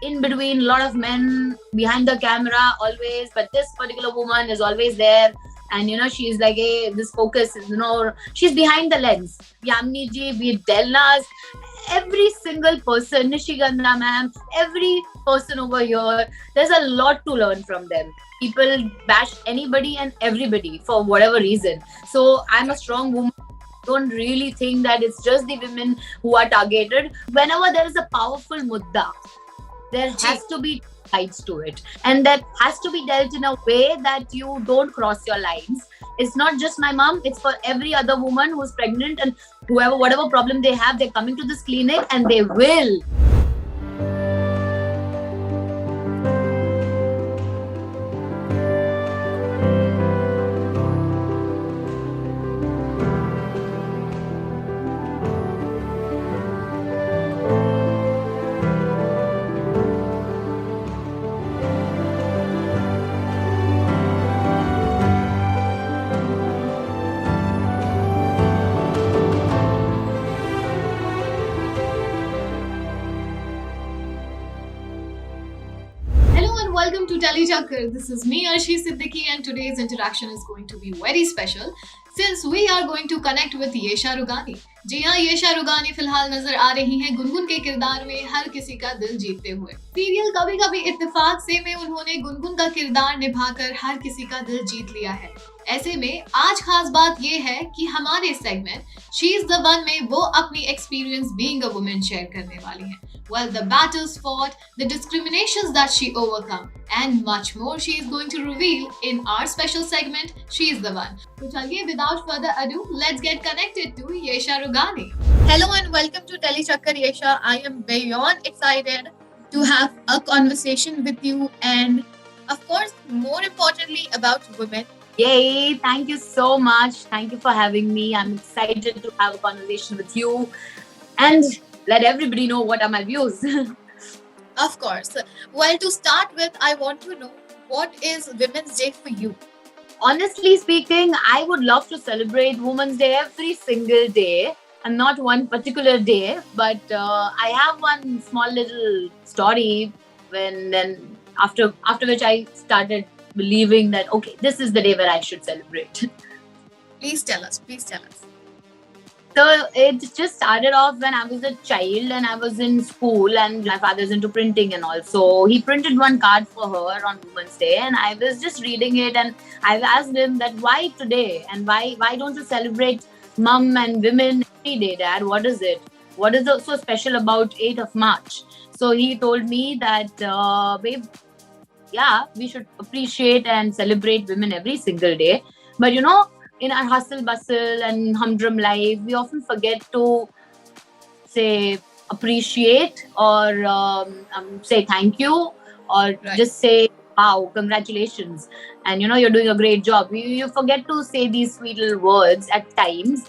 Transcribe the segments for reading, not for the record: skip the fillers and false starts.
in between, a lot of men behind the camera always, but this particular woman is always there. And she's like, hey, this focus is, she's behind the lens. Yamini ji, be it Delnas, every single person, Nishigandha ma'am, every person over here, there's a lot to learn from them. People bash anybody and everybody for whatever reason. So I'm a strong woman. Don't really think that it's just the women who are targeted. Whenever there is a powerful mudda, there has to be sides to it, and that has to be dealt in a way that you don't cross your lines. It's not just my mom, it's for every other woman who's pregnant, and whatever problem they have, they're coming to this clinic and they will. Welcome to Untitled Chapter. This is me, Arshi Siddiqui, and today's interaction is going to be very special since we are going to connect with Yesha Rughani. जी हाँ, येशा रुगानी फिलहाल नजर आ रही हैं गुनगुन के किरदार में हर किसी का दिल जीतते हुए। सीरियल कभी कभी इत्तेफाक से में उन्होंने गुनगुन का किरदार निभाकर हर किसी का दिल जीत लिया है। ऐसे में आज खास बात ये है कि हमारे segment she is the one में वो अपनी experience being a woman share करने वाली हैं। Well, the battles fought, the discriminations that she overcome, and much more she is going to reveal in our special segment, She is the One. So chaliye, without further ado, let's get connected to Yesha Rughani. Hello and welcome to Telechakkar, Yesha. I am beyond excited to have a conversation with you and, of course, more importantly, about women. Yay! Thank you so much. Thank you for having me. I'm excited to have a conversation with you and let everybody know what are my views. Of course. Well, to start with, I want to know, what is Women's Day for you? Honestly speaking, I would love to celebrate Women's Day every single day and not one particular day. But I have one small little story after which I started believing that, okay, this is the day where I should celebrate. Please tell us. So it just started off when I was a child and I was in school, and my father's into printing and all. So he printed one card for her on Women's Day, and I was just reading it and I asked him that why today and why don't you celebrate mom and women every day, Dad? What is it? What is so special about 8th of March? So he told me that, babe, yeah, we should appreciate and celebrate women every single day. But in our hustle bustle and humdrum life, we often forget to say appreciate or say thank you or just say wow, congratulations, and you're doing a great job. You forget to say these sweet little words at times.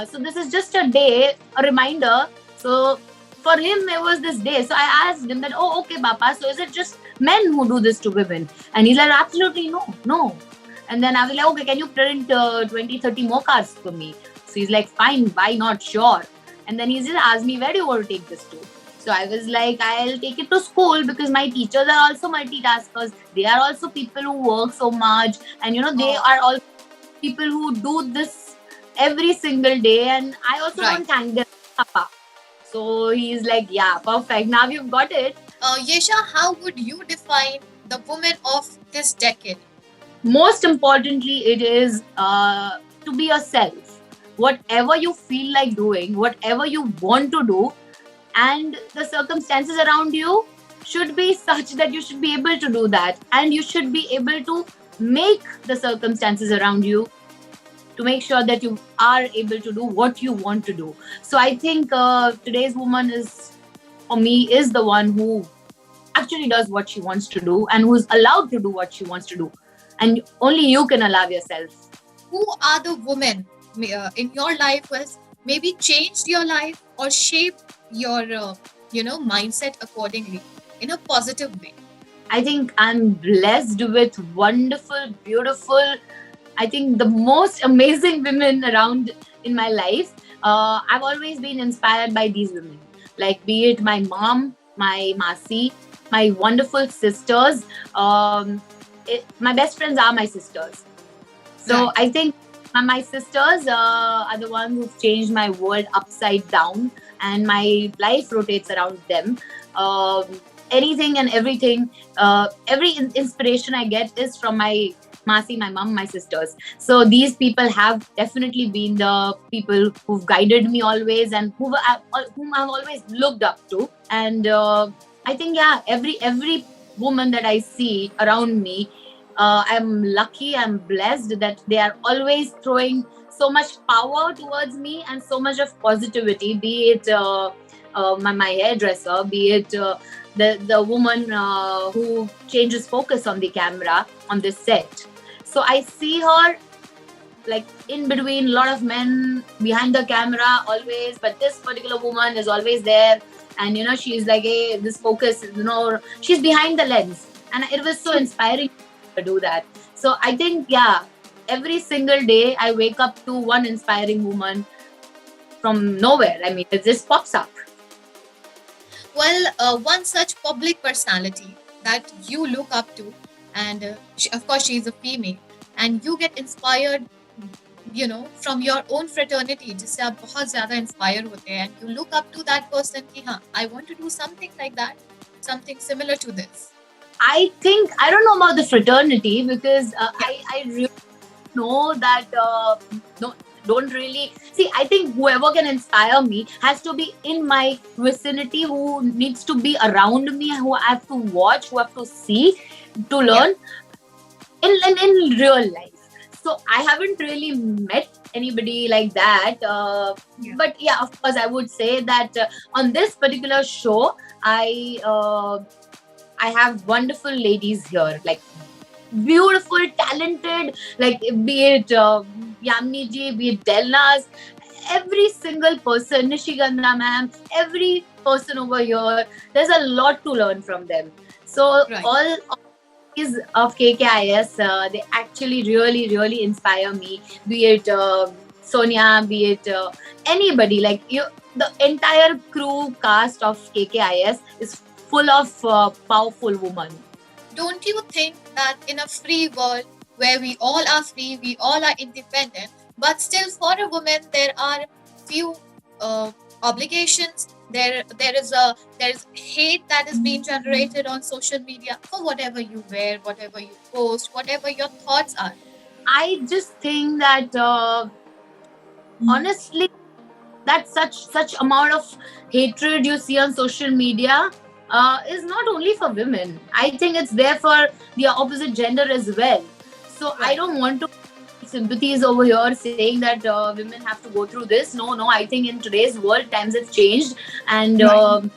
So this is just a day, a reminder. So for him, it was this day. So I asked him that, oh, okay, Papa, so is it just men who do this to women? And he's like, absolutely no. And then I was like, okay, can you print 20, 30 more cards for me? So he's like, fine, why not? Sure. And then he just asked me, where do you want to take this to? So I was like, I'll take it to school because my teachers are also multitaskers. They are also people who work so much. And, they are all people who do this every single day. And I also don't thank them, Papa. So he's like, yeah, perfect. Now you've got it. Yesha, how would you define the woman of this decade? Most importantly, it is to be yourself. Whatever you feel like doing, whatever you want to do, and the circumstances around you should be such that you should be able to do that. And you should be able to make the circumstances around you to make sure that you are able to do what you want to do. So I think today's woman for me, is the one who actually does what she wants to do and who's allowed to do what she wants to do. And only you can allow yourself. Who are the women in your life who has maybe changed your life or shaped your, mindset accordingly in a positive way? I think I'm blessed with wonderful, beautiful, I think the most amazing women around in my life. I've always been inspired by these women. Like, be it my mom, my masi, my wonderful sisters. My best friends are my sisters. So Right. I think my sisters are the ones who've changed my world upside down, and my life rotates around them. Anything and everything, every inspiration I get is from my Masi, my mom, my sisters. So these people have definitely been the people who've guided me always, and whom I've always looked up to. And I think, yeah, every woman that I see around me, I'm lucky, I'm blessed that they are always throwing so much power towards me and so much of positivity, be it my hairdresser, be it the woman who changes focus on the camera on this set. So I see her like in between a lot of men behind the camera always, but this particular woman is always there. And she's like, hey, this focus, she's behind the lens, and it was so inspiring to do that. So I think, yeah, every single day I wake up to one inspiring woman from nowhere. I mean, it just pops up. Well, one such public personality that you look up to, and of course, she is a female, and you get inspired, from your own fraternity, जिससे आप बहुत ज़्यादा inspire होते हैं, and you look up to that person कि हाँ, I want to do something like that, something similar to this. I think, I don't know about the fraternity, because Yeah. I really know that no, don't really see. I think whoever can inspire me has to be in my vicinity, who needs to be around me, who I have to watch, who I have to see, to Yeah. learn in real life. So I haven't really met anybody like that. Yeah. But yeah, of course, I would say that on this particular show, I have wonderful ladies here, like beautiful, talented, like be it Yamni ji, be it Delnas, every single person, Nishigandha ma'am, every person over here, there's a lot to learn from them. So Right. all is of KKIS, they actually really, really inspire me. Be it Sonia, be it anybody, like you, the entire crew cast of KKIS is full of powerful women. Don't you think that in a free world where we all are free, we all are independent, but still for a woman there are few obligations. There is hate that is being generated on social media for whatever you wear, whatever you post, whatever your thoughts are. I just think that honestly, that such amount of hatred you see on social media is not only for women. I think it's there for the opposite gender as well. So I Right. don't want to sympathies over here saying that women have to go through this. No, I think in today's world times have changed, and Right.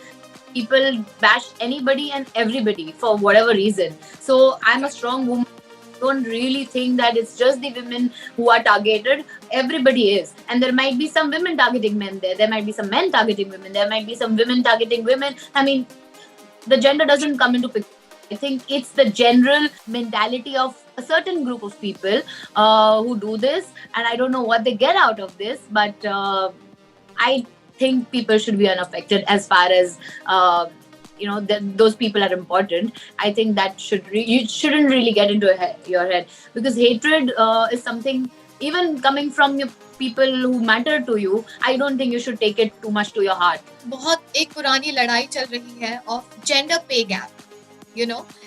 people bash anybody and everybody for whatever reason. So I'm a strong woman. Don't really think that it's just the women who are targeted. Everybody is, and there might be some women targeting men there might be some men targeting women, there might be some women targeting women. I mean, the gender doesn't come into picture. I think it's the general mentality of a certain group of people who do this, and I don't know what they get out of this, but I think people should be unaffected as far as those people are important. I think that you shouldn't really get into your head, because hatred is something, even coming from your people who matter to you, I don't think you should take it too much to your heart. बहुत एक पुरानी लड़ाई चल रही है of gender pay gap,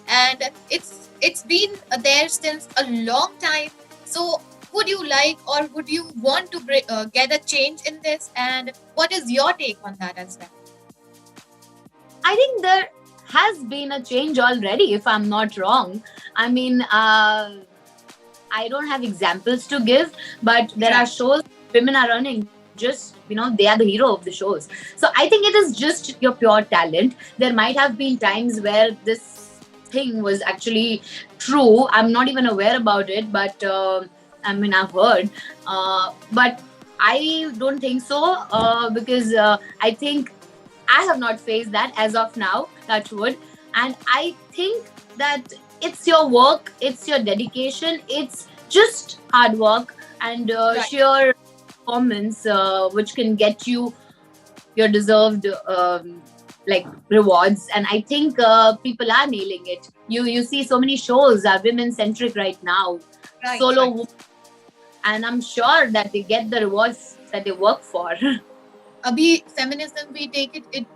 and it's been there since a long time. So would you like, or would you want to get a change in this, and what is your take on that as well? I think there has been a change already, if I'm not wrong. I mean, I don't have examples to give, but there are shows women are running. Just, they are the hero of the shows. So I think it is just your pure talent. There might have been times where this thing was actually true. I'm not even aware about it, but I've heard. But I don't think so, because I think I have not faced that as of now, touch wood. And I think that it's your work, it's your dedication, it's just hard work and sheer performance which can get you your deserved like rewards, and I think people are nailing it. You see so many shows are women centric right now, Right, solo right. and I'm sure that they get the rewards that they work for. Abhi, feminism, we take it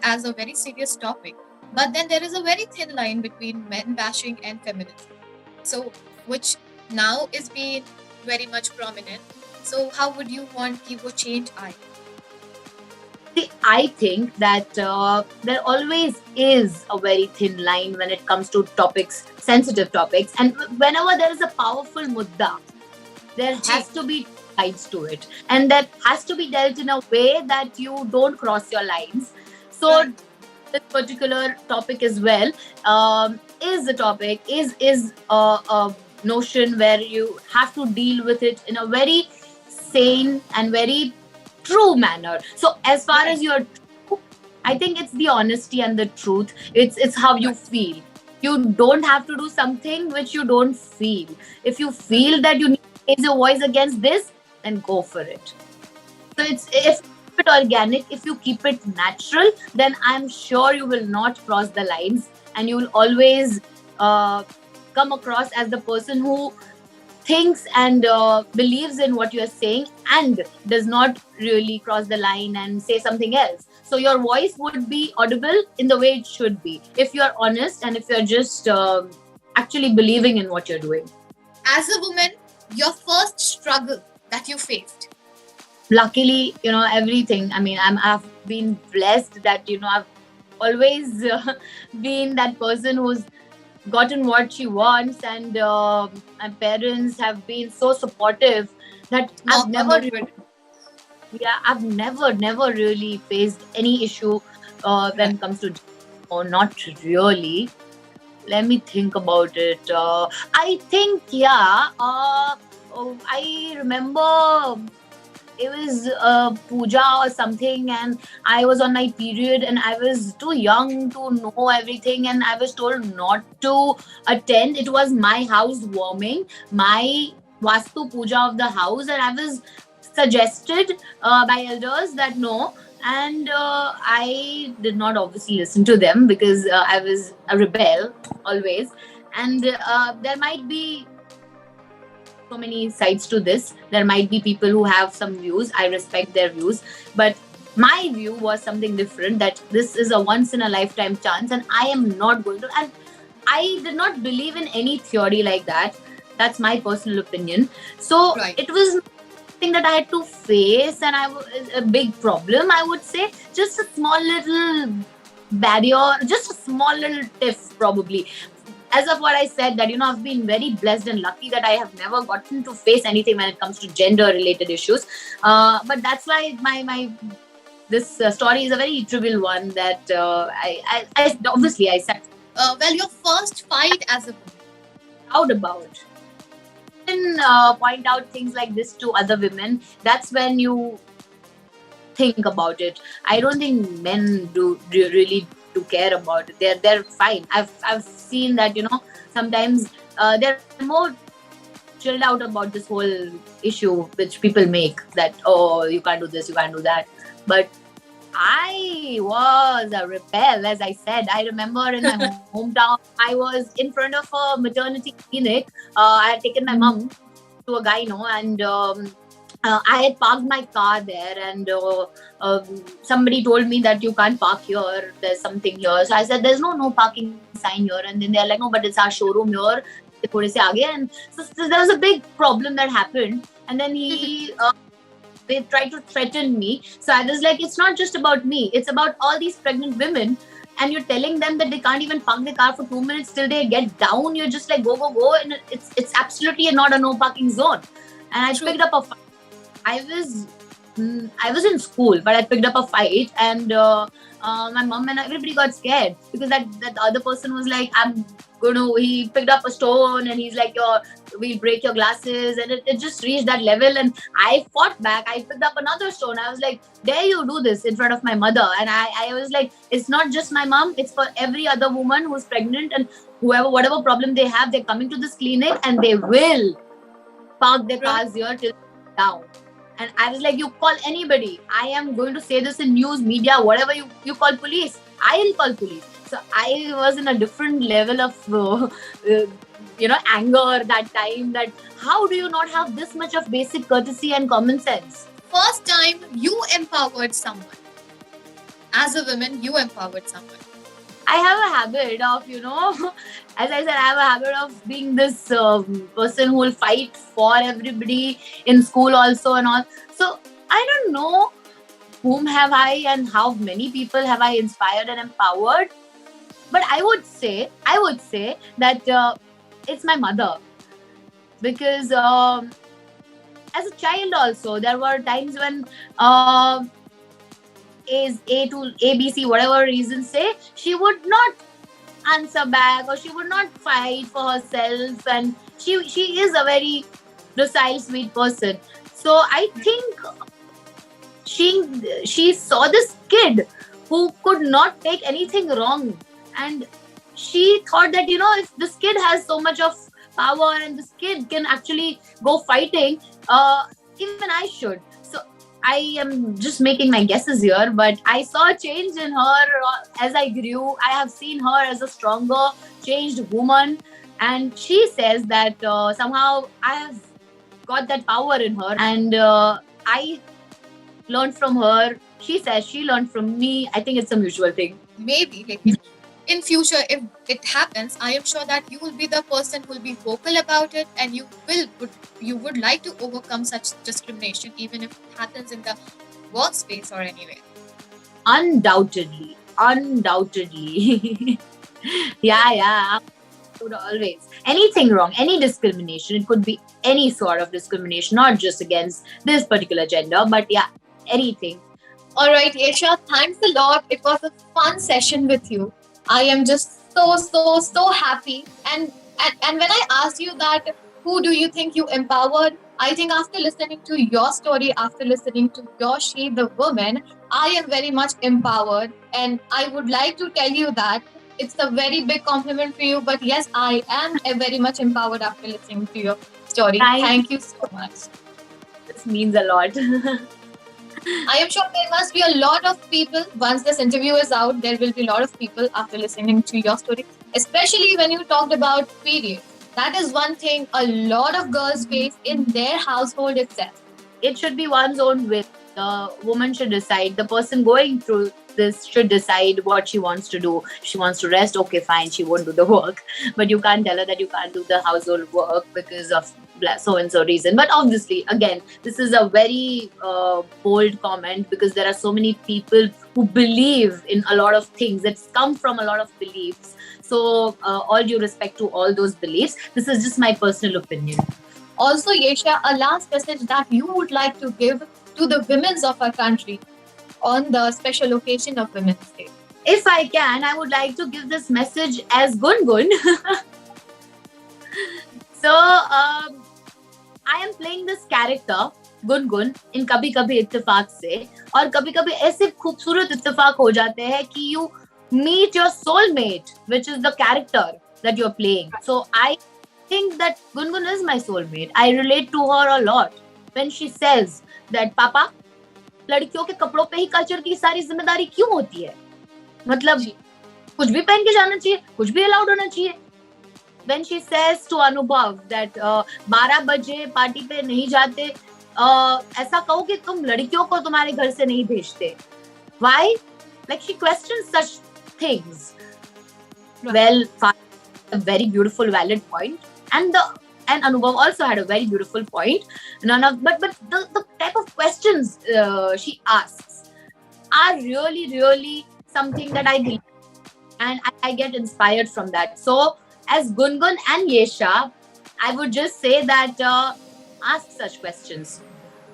as a very serious topic, but then there is a very thin line between men bashing and feminism. So, which now is being very much prominent. So, how would you want Kivo change I? See, I think that there always is a very thin line when it comes to topics, sensitive topics, and whenever there is a powerful mudda, there Ji, has to be sides to it, and that has to be dealt in a way that you don't cross your lines. So right, this particular topic as well is a topic, is a notion where you have to deal with it in a very sane and very true manner. So as far right, as you're true, I think it's the honesty and the truth. It's how you right, feel. You don't have to do something which you don't feel. If you right, feel that you need to raise your voice against this, then go for it. So it's, if you keep it organic, if you keep it natural, then I'm sure you will not cross the lines, and you will always uh, come across as the person who thinks and believes in what you're saying and does not really cross the line and say something else. So your voice would be audible in the way it should be if you're honest and if you're just actually believing in what you're doing. as a woman, your first struggle that you faced. Luckily, everything, I mean, I've been blessed that I've always been that person who's gotten what she wants, and my parents have been so supportive that Knock on the wood. I've never really faced any issue when Right. it comes to or not really. Let me think about it. I think, yeah, I remember it was puja or something, and I was on my period, and I was too young to know everything, and I was told not to attend. It was my house warming, my vastu puja of the house, and I was suggested by elders that no, and I did not obviously listen to them because I was a rebel always. And there might be so many sides to this. There might be people who have some views. I respect their views. But my view was something different, that this is a once in a lifetime chance and I am not going to. And I did not believe in any theory like that. That's my personal opinion. So Right. it was something that I had to face, and a big problem, I would say. Just a small little barrier, just a small little tiff, probably. As of what I said, that I've been very blessed and lucky that I have never gotten to face anything when it comes to gender related issues. But that's why my this story is a very trivial one that I obviously I sat Well, your first fight as a woman. proud about. When point out things like this to other women, that's when you think about it. I don't think men do really do care about it. They're fine. I've seen that sometimes they're more chilled out about this whole issue which people make, that oh, you can't do this, you can't do that. But I was a rebel, as I said. I remember in my hometown, I was in front of a maternity clinic. I had taken my mom to a gyno, and I had parked my car there, and somebody told me that you can't park here. There's something here. So I said, there's no parking sign here. And then they're like, no, but it's our showroom here. थोड़े से आगे. And so there was a big problem that happened. And then they tried to threaten me. So I was like, it's not just about me. It's about all these pregnant women. And you're telling them that they can't even park the car for 2 minutes till they get down. You're just like, go. And it's absolutely not a no parking zone. And I True. picked up a fight. I was in school, but I picked up a fight, and my mom and everybody got scared because that other person was like, he picked up a stone and he's like, we'll break your glasses, and it just reached that level. And I fought back. I picked up another stone. I was like, dare you do this in front of my mother? And I was like, it's not just my mom, it's for every other woman who's pregnant, and whatever problem they have, they're coming to this clinic and they will park their cars here till down. And I was like, you call anybody. I am going to say this in news, media, whatever you call police. I'll call police. So I was in a different level of, anger that time, that how do you not have this much of basic courtesy and common sense? First time you empowered someone. As a woman, you empowered someone. I have a habit of, as I said, I have a habit of being this person who will fight for everybody in school also and all. So I don't know whom have I and how many people have I inspired and empowered. But I would say that it's my mother, because as a child also there were times when is A to ABC, whatever reason say, she would not answer back, or she would not fight for herself, and she is a very docile, sweet person. So I think she saw this kid who could not take anything wrong, and she thought that if this kid has so much of power and this kid can actually go fighting, even I should. So I am just making my guesses here, but I saw a change in her as I grew. I have seen her as a stronger, changed woman, and she says that somehow I have got that power in her, and I learned from her. She says she learned from me. I think it's a mutual thing. Maybe like in future, if it happens, I am sure that you will be the person who will be vocal about it, and you would like to overcome such discrimination, even if it happens in the workspace or anywhere. Undoubtedly. Yeah. Would always, anything wrong, any discrimination, it could be any sort of discrimination, not just against this particular gender, but yeah, anything. All right, Yesha, thanks a lot. It was a fun session with you. I am just so happy. And when I asked you that, who do you think you empowered? I think after listening to your story, after listening to your She the Woman, I am very much empowered. And I would like to tell you that it's a very big compliment for you. But yes, I am very much empowered after listening to your story. Thank you so much. This means a lot. I am sure there must be a lot of people, once this interview is out, there will be a lot of people after listening to your story, especially when you talked about periods. That is one thing a lot of girls face in their household itself. It should be one's own will. The woman should decide. The person going through this should decide what she wants to do. She wants to rest, okay, fine, she won't do the work. But you can't tell her that you can't do the household work because of so and so reason. But obviously, again, this is a very bold comment, because there are so many people who believe in a lot of things. It's come from a lot of beliefs. So all due respect to all those beliefs, this is just my personal opinion. Also, Yesha, a last message that you would like to give to the women of our country on the special occasion of Women's Day. If I can, I would like to give this message as Gungun. So, I am playing this character, Gungun, in कभी कभी इत्तेफाक से, और कभी कभी ऐसे खूबसूरत इत्तेफाक हो जाते हैं कि you meet your soulmate, which is the character that you're playing. So I think that Gungun is my soulmate. I relate to her a lot when she says that पापा, लड़कियों के कपड़ों पे ही कल्चर की सारी जिम्मेदारी क्यों होती है? मतलब कुछ भी पहन के जाना चाहिए, कुछ भी अलाउड होना चाहिए. When she says to Anubhav that 12 बजे पार्टी पे नहीं जाते, ऐसा कहो कि तुम लड़कियों को तुम्हारे घर से नहीं भेजते. Why? Like she questions such things. Well, a very beautiful, valid point, and Anubhav also had a very beautiful point. But the type of questions she asks are really something that I believe, and I get inspired from that. So, as Gungun and Yesha, I would just say that ask such questions.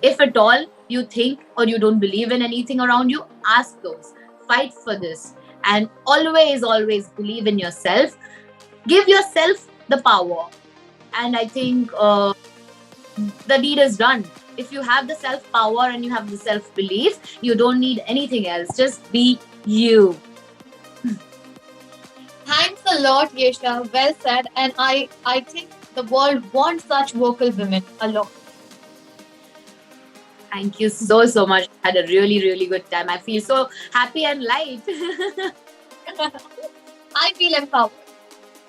If at all you think or you don't believe in anything around you, ask those. Fight for this, and always believe in yourself. Give yourself the power, and I think the deed is done. If you have the self power and you have the self belief, you don't need anything else. Just be you. Thanks a lot, Yesha. Well said. And I think the world wants such vocal women a lot. Thank you so much. I had a really good time. I feel so happy and light. I feel empowered.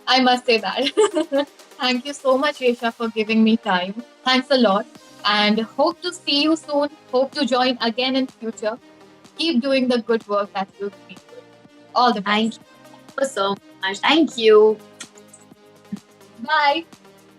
I must say that. Thank you so much, Yesha, for giving me time. Thanks a lot. And hope to see you soon. Hope to join again in future. Keep doing the good work that you've been doing. All the best. Thank you so much. Thank you. Bye.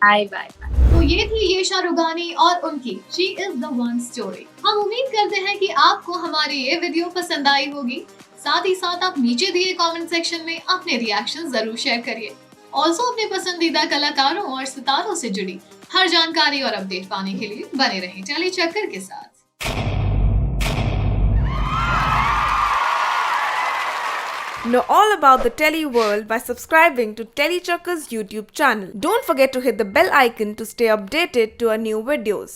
Bye. तो ये थी येशा रुगानी और उनकी she is the one story. हम उम्मीद करते हैं कि आपको हमारी ये वीडियो पसंद आई होगी। साथ ही साथ आप नीचे दिए कमेंट सेक्शन में अपने रिएक्शन जरूर शेयर करिए। ऑल्सो अपने पसंदीदा कलाकारों और सितारों से जुड़ी हर जानकारी और अपडेट पाने के लिए बने रहें टेली चक्कर के साथ। Know all about the Telly world by subscribing to Telly Chakker's YouTube channel. Don't forget to hit the bell icon to stay updated to our new videos.